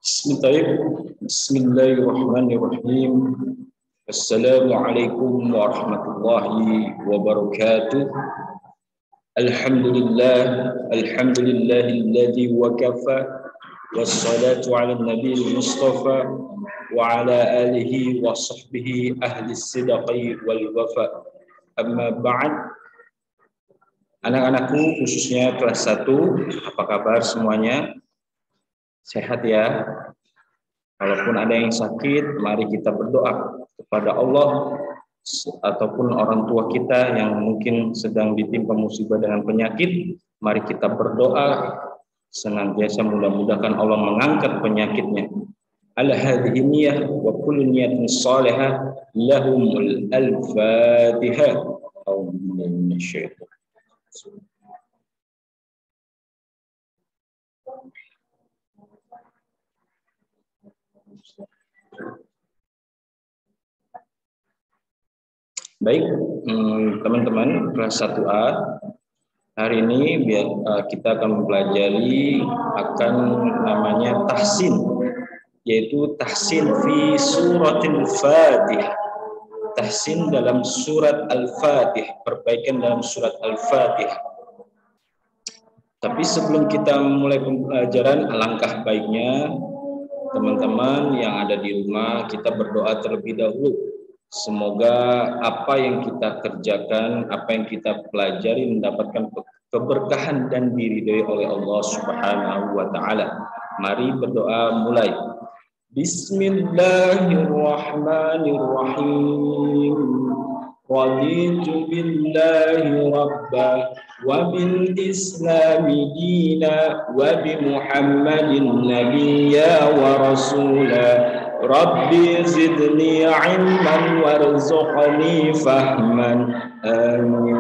Bismillahirrahmanirrahim. Assalamualaikum warahmatullahi wabarakatuh. Alhamdulillahilladzi wakafa wassalatu ala nabiyil mustafa wa ala alihi wa sahbihi ahli sidqi wal wafa. Amma ba'd. Anak-anakku khususnya kelas 1, apa kabar semuanya? Sehat ya? Walaupun ada yang sakit, mari kita berdoa kepada Allah ataupun orang tua kita yang mungkin sedang ditimpa musibah dengan penyakit. Mari kita berdoa senantiasa mudah-mudahan Allah mengangkat penyakitnya. Ala hadhihi niyyah wa kullu niyatin shalihah lahumul al-Fatihah. Baik, teman-teman kelas 1A, hari ini kita akan mempelajari akan namanya tahsin, yaitu tahsin fi suratil Fatihah. Tahsin dalam surat Al-Fatihah, perbaikan dalam surat Al-Fatihah. Tapi sebelum kita mulai pembelajaran, alangkah baiknya teman-teman yang ada di rumah kita berdoa terlebih dahulu. Semoga apa yang kita kerjakan, apa yang kita pelajari mendapatkan keberkahan dan diridhoi oleh Allah Subhanahu wa taala. Mari berdoa mulai. Bismillahirrahmanirrahim. Raditu billahi rabba wa bil islami dina wa bi Muhammadin nabiyya wa rasula. Rabbi zidni ilman warzuqni fahman. Amin.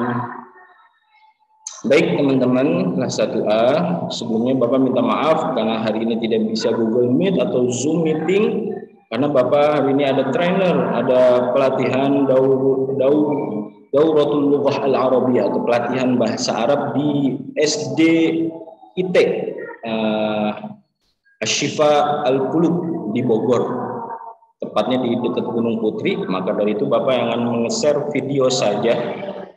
Baik teman-teman kelas 1A, sebelumnya Bapak minta maaf karena hari ini tidak bisa Google Meet atau Zoom meeting karena Bapak hari ini ada trainer, ada pelatihan Dauratul Lughah Al-Arabiyah atau pelatihan bahasa Arab di SD IT Asy-Syifa Al-Qulub di Bogor. Tepatnya di dekat Gunung Putri. Maka dari itu Bapak yang akan meng-share video saja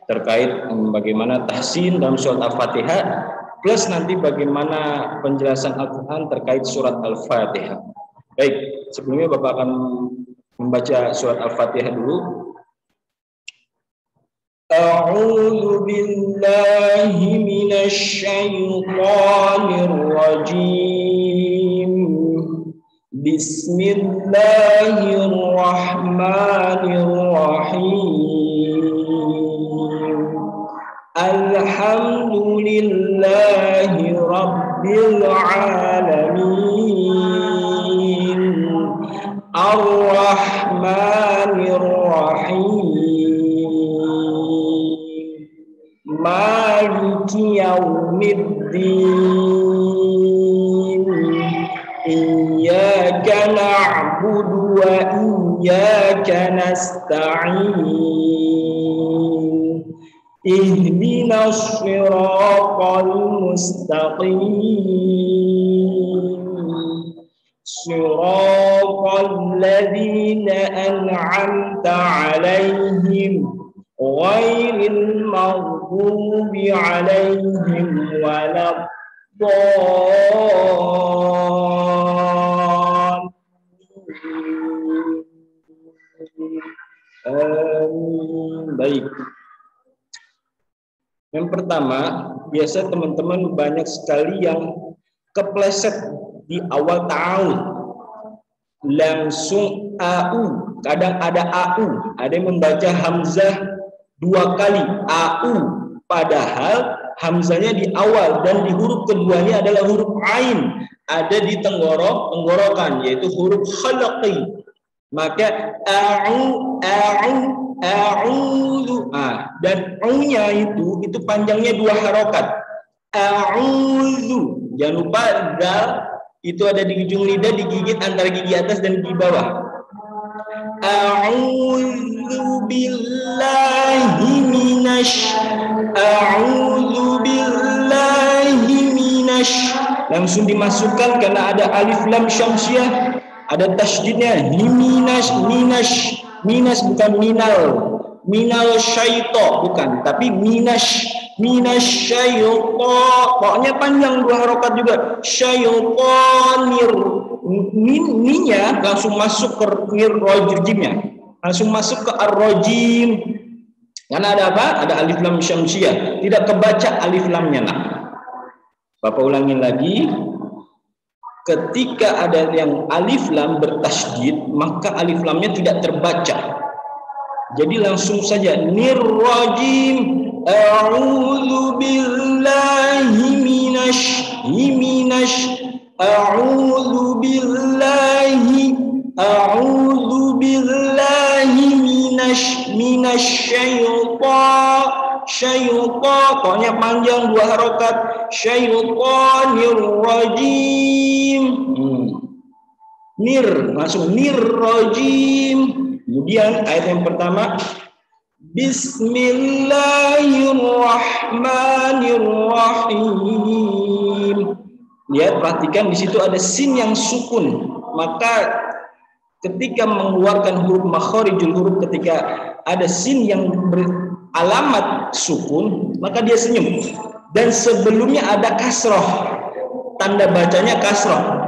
terkait bagaimana tahsin dalam surat Al-Fatihah plus nanti bagaimana penjelasan Al-Quran terkait surat Al-Fatihah. Baik, sebelumnya Bapak akan membaca surat Al-Fatihah dulu. A'udzu billahi minasy syaithanir rajim. Bismillahirrahmanirrahim. Alhamdulillahi rabbil alamin. Ar-Rahmanir-Rahim. Maliki yaumiddin. Iyyaka na'budu wa iyyaka nasta'in. Ihdinas siratal mustaqim. Siratal ladzina an'amta 'alaihim ghairil maghdubi 'alaihim waladdallin. Baik. Yang pertama, biasa teman-teman banyak sekali yang kepleset di awal tahun. Langsung AU, kadang ada AU, ada yang membaca hamzah 2 kali AU, padahal hamzahnya di awal dan di huruf keduanya adalah huruf ain, ada di tenggorokan yaitu huruf khalaqi. Maka a'udzu, dan u-nya itu panjangnya 2 harokat. A'udzu, jangan lupa dal itu ada di ujung lidah, digigit antara gigi atas dan gigi bawah. A'udzu billahi minasy langsung dimasukkan karena ada alif lam syamsiah, ada tasydidnya. Minas bukan minal syaito bukan, tapi minasyaito, pokoknya panjang 2 harokat juga. Syaitonir, minnya langsung masuk ke rojimnya, langsung masuk ke ar-rojim. Karena ada apa? Ada alif lam syamsiah, tidak kebaca alif lamnya. Nah, Bapak ulangin lagi. Ketika ada yang alif lam bertasydid, maka alif lamnya tidak terbaca. Jadi langsung saja nirrajim, a'udzu billahi a'udzu billahi syaitan, pokoknya panjang 2 harokat, syaitanir rajim. Langsung nirrajim. Kemudian ayat yang pertama, Bismillahirrahmanirrahim. Lihat, perhatikan di situ ada sin yang sukun. Maka ketika mengeluarkan huruf makharijul huruf, ketika ada sin yang beralamat sukun, maka dia senyum. Dan sebelumnya ada kasroh, tanda bacanya kasroh.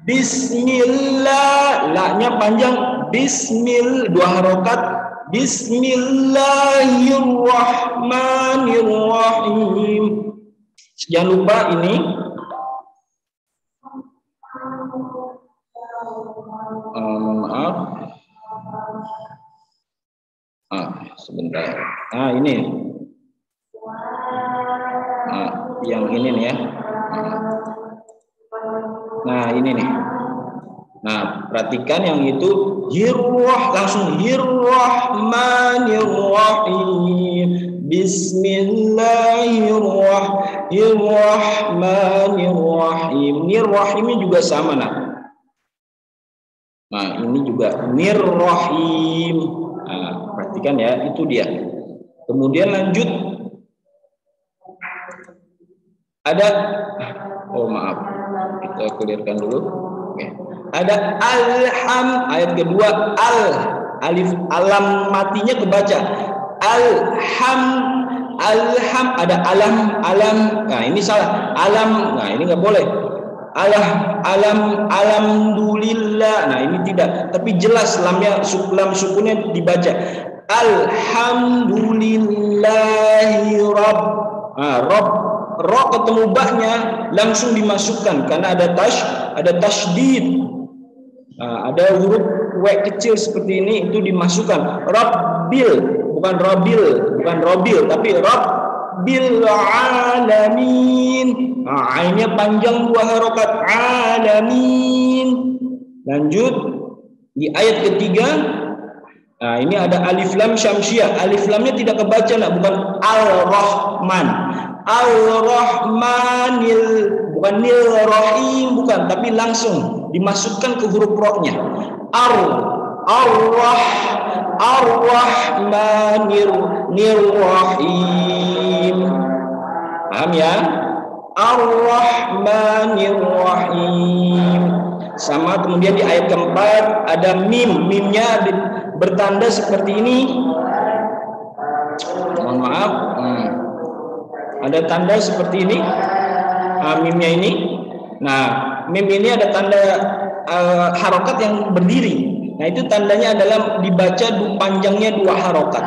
Bismillah, la-nya panjang. Bismillah, 2 harokat. Bismillahirrahmanirrahim. Jangan lupa ini maaf. Sebentar. Ini. Yang ini nih ya. Nah, ini nih. Nah, perhatikan yang itu langsung hirrahmanirrahim. Bismillahirrahmanirrahim. Nirrahimnya juga sama, nah ini juga nirrahim. Nah, perhatikan ya, itu dia. Kemudian lanjut. Ada maaf. Kita clearkan dulu. Oke. Ada ayat kedua, alif alam matinya kebaca. Ada alam. Nah, ini salah. Alam. Nah, ini nggak boleh. Alhamdulillah. Nah, ini tidak. Tapi jelas lam sukunnya dibaca. Alhamdulillahi rabb. Ro ketemu baknya langsung dimasukkan karena ada tasydid. Ada huruf w kecil seperti ini, itu dimasukkan. Rabbil, bukan robil, tapi Rabbil alamin. Ainnya panjang 2 harokat, alamin. Lanjut di ayat ketiga. Nah, ini ada alif lam syamsiah. Alif lamnya tidak kebaca, bukan al-rahman. Al-rahmanil, bukan nil-rahim, bukan, tapi langsung dimasukkan ke huruf ro-nya. Ar-rahmanir-rahim. Paham ya? Ar-rahmanir-rahim. Sama kemudian di ayat keempat ada mimnya bertanda seperti ini. Mohon maaf. Ada tanda seperti ini, mimnya ini. Nah, mim ini ada tanda harokat yang berdiri. Nah, itu tandanya adalah dibaca panjangnya 2 harokat.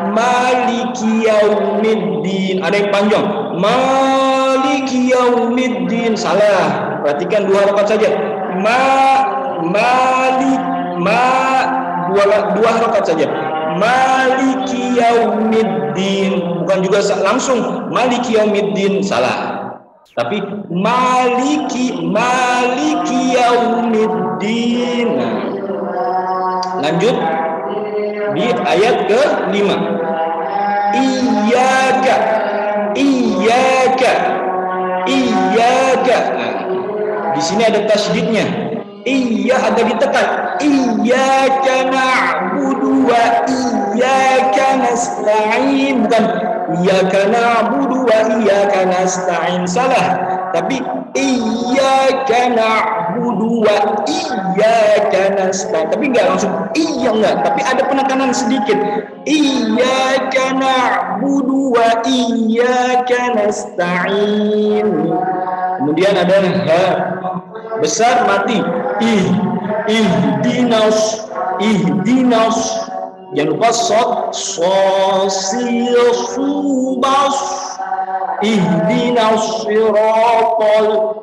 Maliki yaumiddin. Ada yang panjang. Maliki yaumiddin. Salah. Perhatikan 2 harokat saja. Dua harokat saja. Maliki yaumiddin, bukan juga langsung maliki yaumiddin, salah. Tapi maliki yaumiddin. Nah, lanjut di ayat ke-5. Iyyaka. Nah, di sini ada tasydidnya. Iya agak ditekan. Iyyaka na'budu wa iyyaka nasta'in, bukan iyyaka na'budu wa iyyaka nasta'in, salah. Tapi iyyaka na'budu wa iyyaka nasta'in, tapi enggak langsung iya, enggak, tapi ada penekanan sedikit. Iyyaka na'budu wa iyyaka nasta'in. Kemudian ada ha besar mati, ihdinas, jangan lupa sosil subas, ihdinas siratal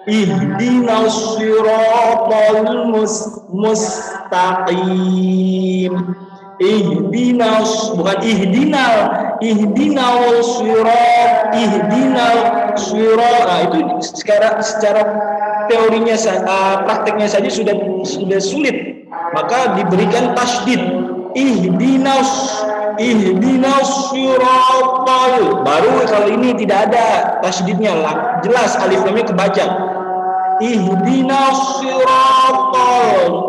ihdinas siratal mustaqim. Ihdinas, bukan ihdinal sirat, nah, itu secara teorinya, prakteknya saja sudah sulit, maka diberikan tasydid. Ihdinas siratal, baru kalau ini tidak ada tasydidnya, jelas alif lamnya kebaca. Ihdinas siratal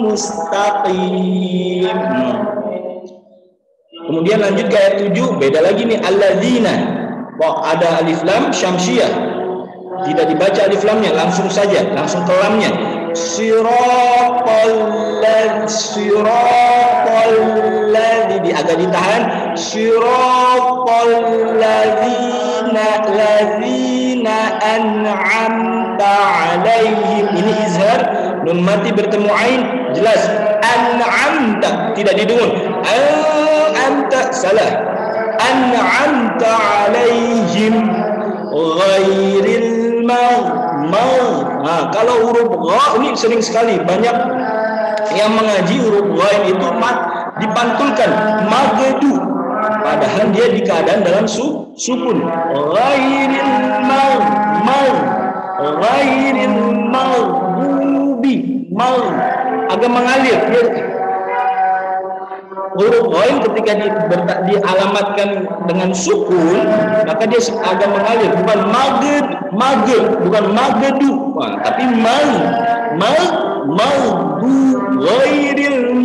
mustaqim. Kemudian lanjut ke ayat 7, beda lagi nih, alladzina. Ada alif lam syamsiyah, tidak dibaca alif lamnya, langsung saja, langsung ke lamnya. Siratal ladzi, agak ditahan. Siratal ladzina an'amta alaihim, ini izhar, nun mati bertemu ain, jelas. An'amta, tidak didengung. Anta, salah. An'amta alaihim ghairil kalau huruf gha ini sering sekali banyak yang mengaji huruf gha itu dipantulkan magdu, padahal dia di keadaan dalam sukun. Ghairil maghdubi, agak mengalir. Huruf ghain ketika dialamatkan dengan sukun, maka dia agak mengalir, bukan bukan magdu, tapi ghairil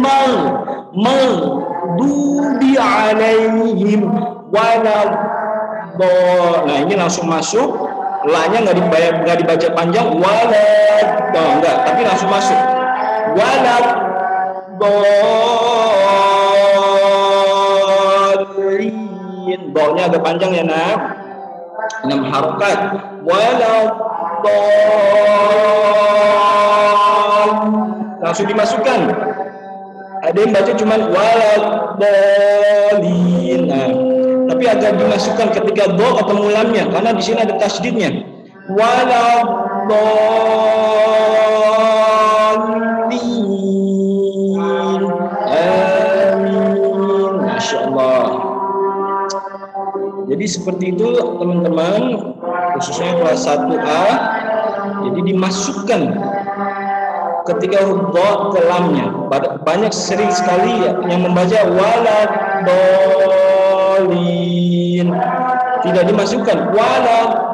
maghdubi alaihim wala. Nah, ini langsung masuk, la-nya nggak dibaca panjang, wala, enggak, tapi langsung masuk. Wala bawahnya agak panjang ya, 6 harokat. Langsung dimasukkan. Ada yang baca cuman waladhalin, tapi agak dimasukkan ketika do ketemu lamnya, karena di sini ada tasydidnya. Waladhalin. Amin. Masya Allah. Jadi seperti itu teman-teman, khususnya kelas 1A. Jadi dimasukkan ketika huruf dha ke lamnya. Banyak sering sekali yang membaca waladhalin, tidak dimasukkan waladhalin,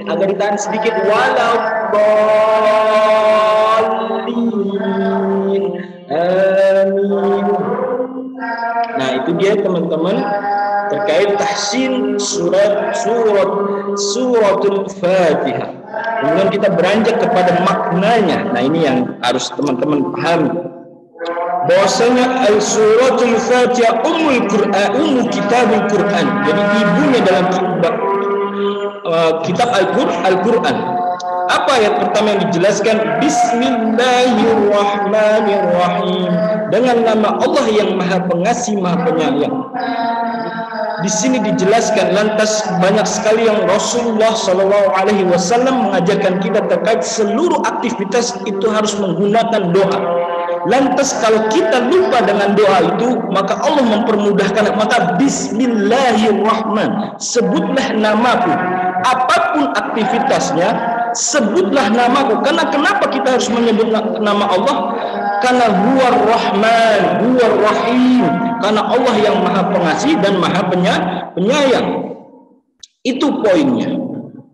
agak ditahan sedikit, waladhalin. Amin. Nah, itu dia teman-teman terkait tahsin suratul Fatihah. Kemudian kita beranjak kepada maknanya. Nah, ini yang harus teman-teman pahami. Bahwasanya suratul Fatihah ummul kitabul Quran. Jadi ibunya dalam kitab Al-Quran. Apa ayat pertama yang dijelaskan? Bismillahirrahmanirrahim. Dengan nama Allah yang Maha Pengasih, Maha Penyayang. Di sini dijelaskan, lantas banyak sekali yang Rasulullah SAW mengajarkan kita terkait seluruh aktivitas itu harus menggunakan doa. Lantas kalau kita lupa dengan doa itu, maka Allah mempermudahkan. Maka Bismillahirrahmanirrahim, sebutlah namaku, apapun aktivitasnya, sebutlah namaku. Karena kenapa kita harus menyebut nama Allah? Karena huwar rahman, huwar rahim. Karena Allah yang Maha Pengasih dan Maha Penyayang. Itu poinnya.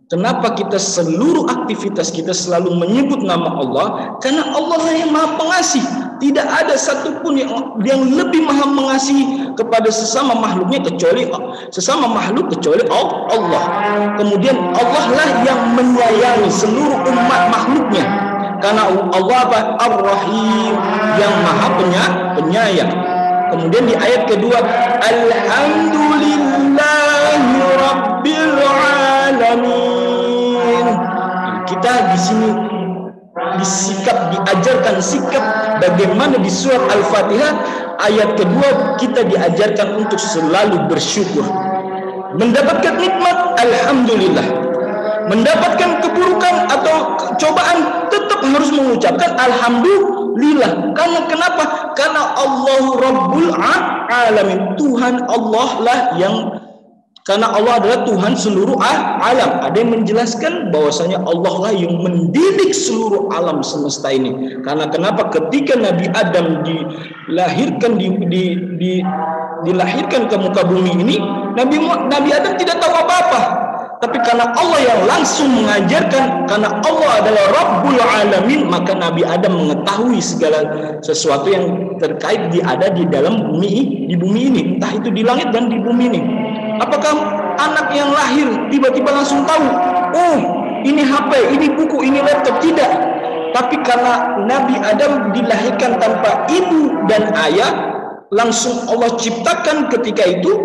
Kenapa kita seluruh aktivitas kita selalu menyebut nama Allah? Karena Allah lah yang maha pengasih. Tidak ada satupun yang lebih maha mengasihi kepada sesama makhluknya kecuali Allah. Kemudian Allah lah yang menyayangi seluruh umat makhluknya. Karena Allah apa? Ar-Rahim, yang maha penyayang. Kemudian di ayat kedua, Alhamdulillahi Rabbil Alamin. Kita di sini diajarkan sikap bagaimana di surat Al-Fatihah ayat kedua kita diajarkan untuk selalu bersyukur. Mendapatkan nikmat, alhamdulillah. Mendapatkan keburukan atau cobaan, tetap harus mengucapkan alhamdulillah. Karena kenapa? Karena Allah Rabbul Alamin, Tuhan Allah lah karena Allah adalah Tuhan seluruh alam. Ada yang menjelaskan bahwasanya Allah lah yang mendidik seluruh alam semesta ini. Karena kenapa? Ketika Nabi Adam dilahirkan dilahirkan ke muka bumi ini, Nabi Adam tidak tahu apa-apa. Tapi karena Allah yang langsung mengajarkan, karena Allah adalah Rabbul Alamin, maka Nabi Adam mengetahui segala sesuatu yang terkait ada di dalam bumi ini, entah itu di langit dan di bumi ini. Apakah anak yang lahir tiba-tiba langsung tahu, oh ini HP, ini buku, ini laptop? Tidak. Tapi karena Nabi Adam dilahirkan tanpa ibu dan ayah, langsung Allah ciptakan ketika itu,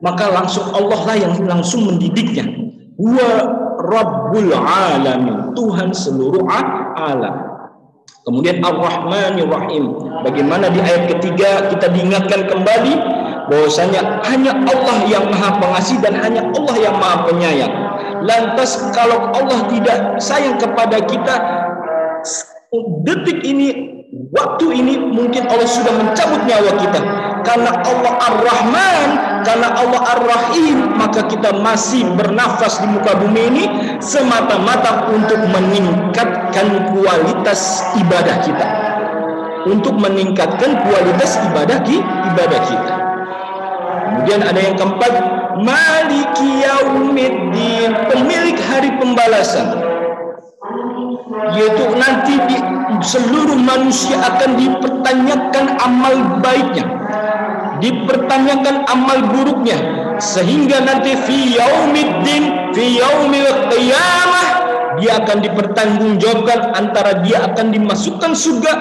maka langsung Allah lah yang langsung mendidiknya. Huwa Rabbul Alamin, Tuhan seluruh alam. Kemudian Ar-Rahmanir Rahim. Bagaimana di ayat ketiga kita diingatkan kembali bahwasanya hanya Allah yang maha pengasih dan hanya Allah yang maha penyayang. Lantas kalau Allah tidak sayang kepada kita, detik ini, waktu ini mungkin Allah sudah mencabut nyawa kita. Karena Allah Ar-Rahman, karena Allah Ar-Rahim, maka kita masih bernafas di muka bumi ini semata-mata untuk meningkatkan kualitas ibadah kita, untuk meningkatkan kualitas ibadah kita. Kemudian ada yang keempat, Maliki Yaumiddin, pemilik hari pembalasan, yaitu nanti seluruh manusia akan dipertanyakan amal baiknya, dipertanyakan amal buruknya, sehingga nanti fi yaumiddin, fi yaumil qiyamah, dia akan dipertanggungjawabkan antara dia akan dimasukkan surga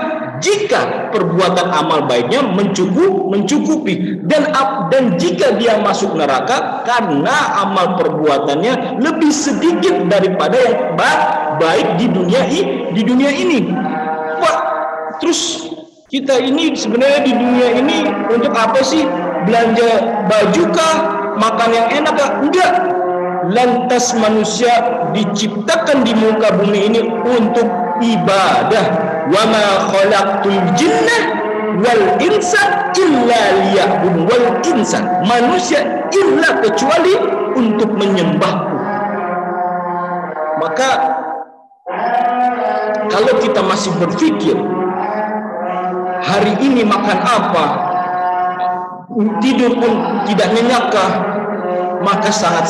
jika perbuatan amal baiknya mencukupi, dan jika dia masuk neraka karena amal perbuatannya lebih sedikit daripada yang baik di dunia ini. Pak, terus kita ini sebenarnya di dunia ini untuk apa sih? Belanja baju kah? Makan yang enak kah? Enggak. Lantas manusia diciptakan di muka bumi ini untuk ibadah. Wa ma khalaqtul jinna wal insa illa liya'budun. Wal insan, manusia illa kecuali untuk menyembahku. Maka kalau kita masih berpikir hari ini makan apa, tidur pun tidak nyenyakkah, maka sangat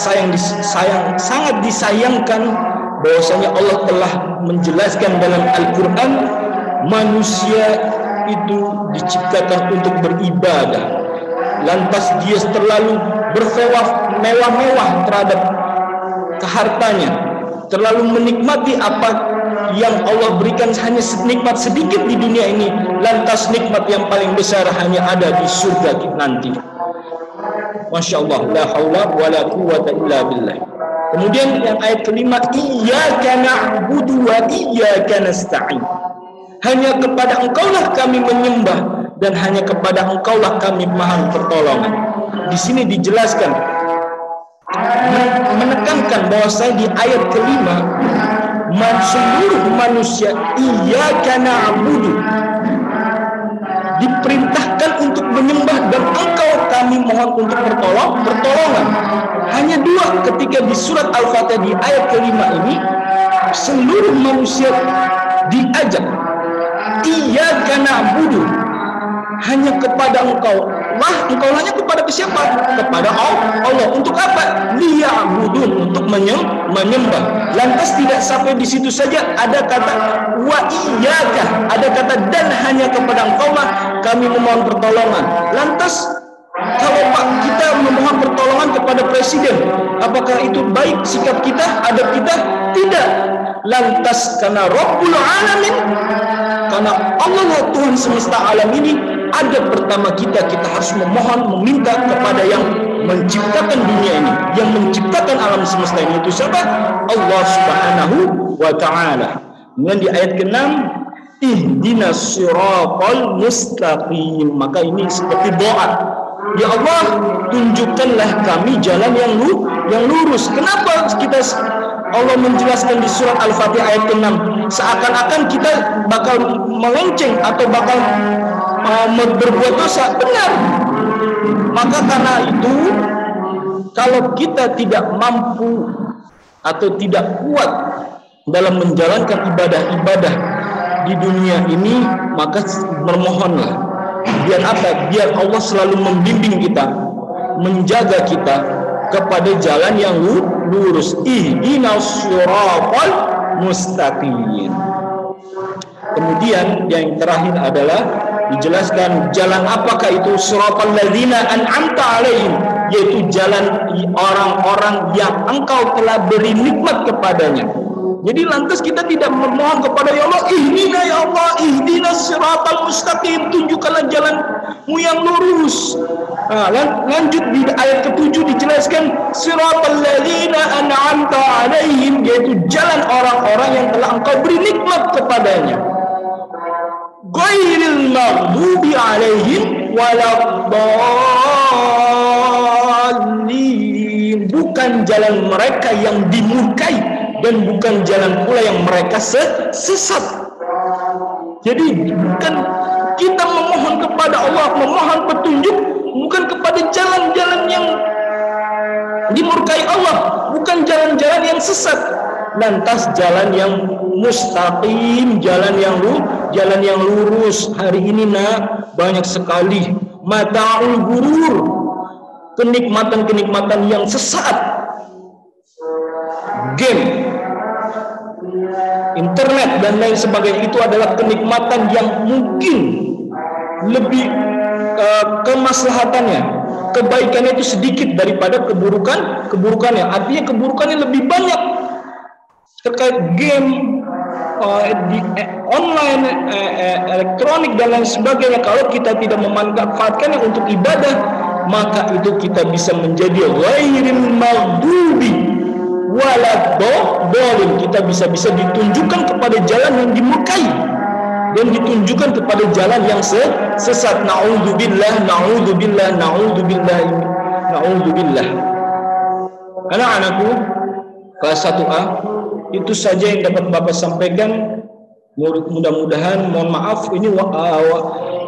disayangkan bahwasanya Allah telah menjelaskan dalam Al-Quran, manusia itu diciptakan untuk beribadah. Lantas dia terlalu bermewah-mewah terhadap kehartanya, terlalu menikmati apa yang Allah berikan hanya nikmat sedikit di dunia ini, lantas nikmat yang paling besar hanya ada di surga nanti. Masya Allah, la haula wa la quwwata illa billah. Kemudian yang ayat kelima, iyyaka na'budu wa iyyaka nasta'in. Hanya kepada Engkaulah kami menyembah dan hanya kepada Engkaulah kami mohon pertolongan. Di sini dijelaskan, menekankan bahwasanya di ayat kelima, seluruh manusia iyyaka na'budu, diperintahkan untuk menyembah dan Engkau kami mohon untuk pertolongan. Hanya dua ketika di surat Al-Fatihah di ayat kelima ini, seluruh manusia diajak iyyaka na'budu, hanya kepada engkau lah, engkau hanya kepada siapa? Kepada Allah. Untuk apa? Liya'budun, untuk menyembah. Lantas tidak sampai di situ saja, ada kata wa iyyaka, ada kata dan hanya kepada engkau lah kami memohon pertolongan. Lantas kalau Pak kita memohon pertolongan kepada presiden, apakah itu baik sikap kita, adab kita? Tidak. Lantas karena Rabbul Alamin, karena Allah lah Tuhan semesta alam ini, adab pertama kita harus memohon, meminta kepada yang menciptakan dunia ini, yang menciptakan alam semesta ini. Itu siapa? Allah Subhanahu wa ta'ala. Kemudian di ayat ke-6, ihdinas siratal mustaqim. Maka ini seperti doa. Ya Allah, tunjukkanlah kami jalan yang lurus. Kenapa kita Allah menjelaskan di surat Al-Fatihah ayat ke-6 seakan-akan kita bakal melenceng atau bakal berbuat dosa? Benar. Maka karena itu, kalau kita tidak mampu atau tidak kuat dalam menjalankan ibadah-ibadah di dunia ini, maka bermohonlah. Biar apa? Biar Allah selalu membimbing kita, menjaga kita kepada jalan yang lurus. Ihdinas siratal mustaqim. Kemudian yang terakhir adalah dijelaskan jalan apakah itu siratal ladzina an'amta alaihim, yaitu jalan orang-orang yang engkau telah beri nikmat kepadanya. Jadi lantas kita tidak memohon kepada ya Allah, ihdina ya Allah, ihdinas siratal mustaqim, tunjukkanlah jalanmu yang lurus. Lanjut di ayat ke-7 dijelaskan siratal ladzina an'amta alaihim, yaitu jalan orang-orang yang telah engkau beri nikmat kepadanya. Ghairil maghdubi alaihim waladdallin, bukan jalan mereka yang dimurkai dan bukan jalan pula yang mereka sesat. Jadi bukan kita memohon kepada Allah, memohon petunjuk bukan kepada jalan-jalan yang dimurkai Allah, bukan jalan-jalan yang sesat. Lantas jalan yang mustaqim, jalan yang lurus. Hari ini banyak sekali mata'ul gurur, kenikmatan-kenikmatan yang sesat. Game, internet dan lain sebagainya, itu adalah kenikmatan yang mungkin lebih kemaslahatannya, kebaikannya itu sedikit daripada keburukannya. Artinya keburukannya lebih banyak terkait game, online, elektronik dan lain sebagainya. Kalau kita tidak memanfaatkannya untuk ibadah, maka itu kita bisa menjadi ghairil maghdubi waladdallin. Kita bisa ditunjukkan kepada jalan yang dimurkai dan ditunjukkan kepada jalan yang sesat. Na'udzubillah. Anak-anakku kelas 1A, itu saja yang dapat Bapak sampaikan. Mudah-mudahan, mohon maaf ini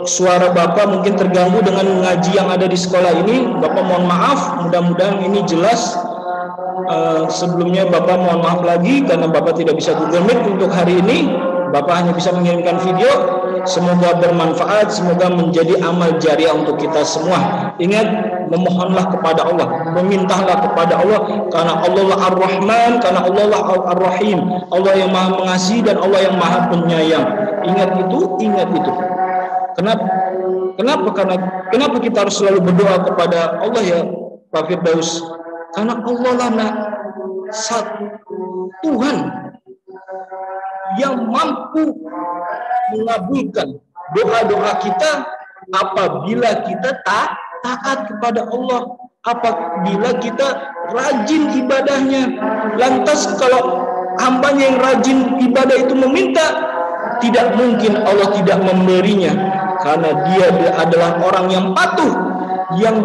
suara Bapak mungkin terganggu dengan ngaji yang ada di sekolah ini. Bapak mohon maaf, mudah-mudahan ini jelas. Sebelumnya Bapak mohon maaf lagi karena Bapak tidak bisa Google Meet untuk hari ini. Bapak hanya bisa mengirimkan video. Semoga bermanfaat, semoga menjadi amal jariah untuk kita semua. Ingat, memohonlah kepada Allah, memintalah kepada Allah, karena Allah lah Ar-Rahman, karena Allah lah Ar-Rahim. Allah yang Maha Mengasihi dan Allah yang Maha Penyayang. Ingat itu. Kenapa kita harus selalu berdoa kepada Allah ya Pak Firdaus? Karena Allah lah Tuhan yang mampu mengabulkan doa-doa kita apabila kita taat kepada Allah, apabila kita rajin ibadahnya. Lantas kalau hambanya yang rajin ibadah itu meminta, tidak mungkin Allah tidak memberinya, karena dia adalah orang yang patuh, yang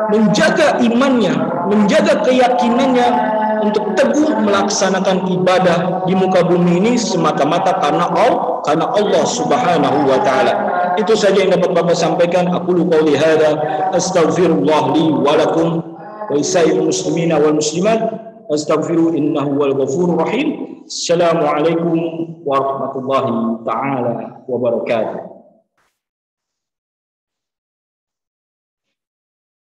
menjaga imannya, menjaga keyakinannya untuk teguh melaksanakan ibadah di muka bumi ini semata-mata karena Allah Subhanahu wa taala. Itu saja yang dapat Bapak sampaikan. Aqulu qouli hadza astaghfirullah li wa lakum wa lisairil muslimina wal muslimat astaghfiru innahu wal ghafurur rahim. Assalamualaikum warahmatullahi taala wabarakatuh.